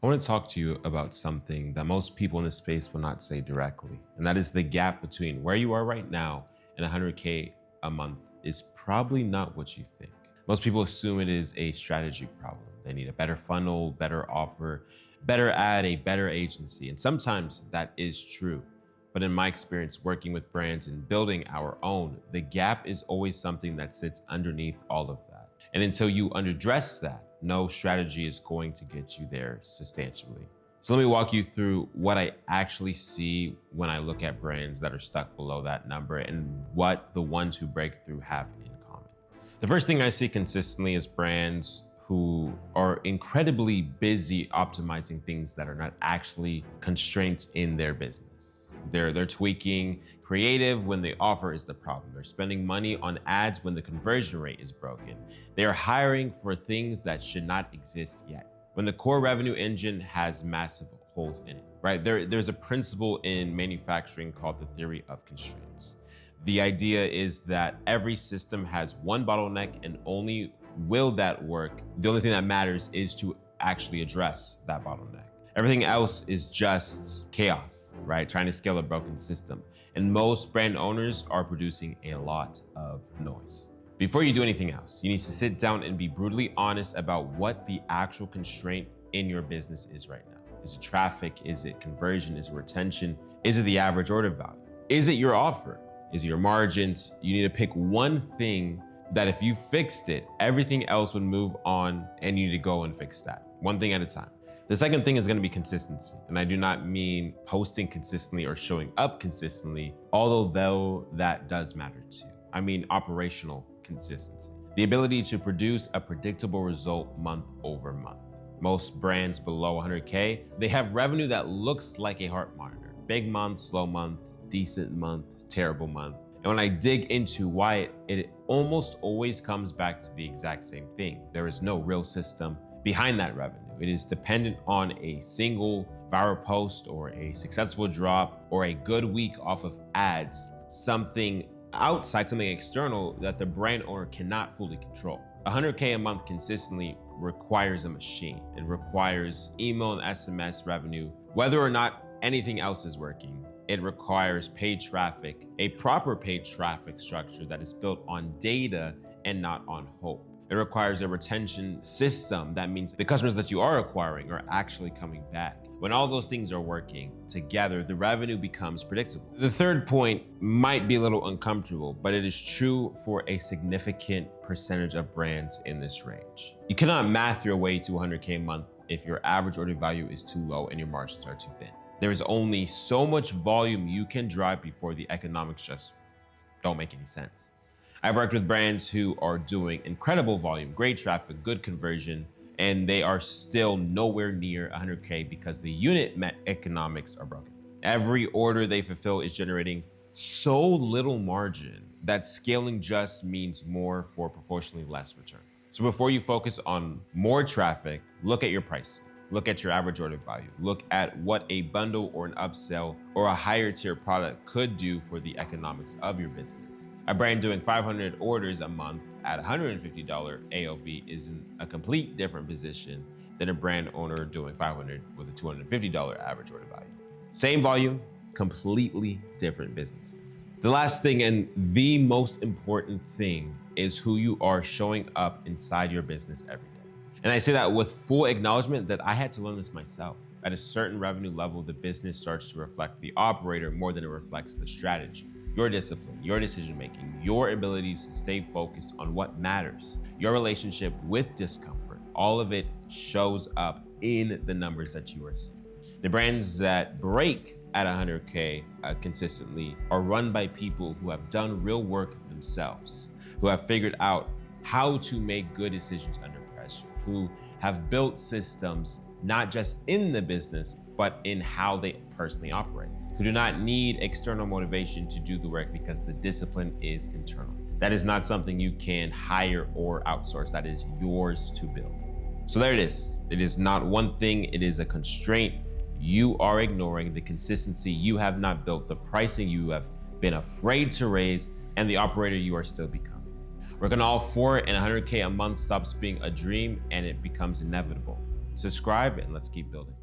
I want to talk to you about something that most people in this space will not say directly, and that is the gap between where you are right now and 100K a month is probably not what you think. Most people assume it is a strategy problem. They need a better funnel, better offer, better ad, a better agency, and sometimes that is true. But in my experience working with brands and building our own, the gap is always something that sits underneath all of that. And until you unaddress that, no strategy is going to get you there substantially. So let me walk you through what I actually see when I look at brands that are stuck below that number and what the ones who break through have in common. The first thing I see consistently is brands who are incredibly busy optimizing things that are not actually constraints in their business. They're tweaking creative when the offer is the problem. They're spending money on ads when the conversion rate is broken. They are hiring for things that should not exist yet, when the core revenue engine has massive holes in it, right? There's a principle in manufacturing called the theory of constraints. The idea is that every system has one bottleneck, and only will that work. The only thing that matters is to actually address that bottleneck. Everything else is just chaos, right? Trying to scale a broken system. And most brand owners are producing a lot of noise. Before you do anything else, you need to sit down and be brutally honest about what the actual constraint in your business is right now. Is it traffic? Is it conversion? Is it retention? Is it the average order value? Is it your offer? Is it your margins? You need to pick one thing that if you fixed it, everything else would move on, and you need to go and fix that, one thing at a time. The second thing is going to be consistency. And I do not mean posting consistently or showing up consistently, although that does matter too. I mean operational consistency. The ability to produce a predictable result month over month. Most brands below 100K, they have revenue that looks like a heart monitor. Big month, slow month, decent month, terrible month. And when I dig into why, it almost always comes back to the exact same thing. There is no real system behind that revenue. It is dependent on a single viral post or a successful drop or a good week off of ads, something outside, something external that the brand owner cannot fully control. 100K a month consistently requires a machine. It requires email and SMS revenue. Whether or not anything else is working, it requires paid traffic, a proper paid traffic structure that is built on data and not on hope. It requires a retention system. That means the customers that you are acquiring are actually coming back. When all those things are working together, the revenue becomes predictable. The third point might be a little uncomfortable, but it is true for a significant percentage of brands in this range. You cannot math your way to 100K a month if your average order value is too low and your margins are too thin. There is only so much volume you can drive before the economics just don't make any sense. I've worked with brands who are doing incredible volume, great traffic, good conversion, and they are still nowhere near 100K because the unit economics are broken. Every order they fulfill is generating so little margin that scaling just means more for proportionally less return. So before you focus on more traffic, look at your pricing. Look at your average order value. Look at what a bundle or an upsell or a higher tier product could do for the economics of your business. A brand doing 500 orders a month at $150 AOV is in a complete different position than a brand owner doing 500 with a $250 average order value. Same volume, completely different businesses. The last thing and the most important thing is who you are showing up inside your business every day. And I say that with full acknowledgement that I had to learn this myself. At a certain revenue level, the business starts to reflect the operator more than it reflects the strategy. Your discipline, your decision-making, your ability to stay focused on what matters, your relationship with discomfort, all of it shows up in the numbers that you are seeing. The brands that break at 100K consistently are run by people who have done real work themselves, who have figured out how to make good decisions under pressure, who have built systems not just in the business, but in how they personally operate, who do not need external motivation to do the work because the discipline is internal. That is not something you can hire or outsource. That is yours to build. So there it is. It is not one thing. It is a constraint you are ignoring, the consistency you have not built, the pricing you have been afraid to raise, and the operator you are still becoming. Working all for it, and 100K a month stops being a dream and it becomes inevitable. Subscribe and let's keep building.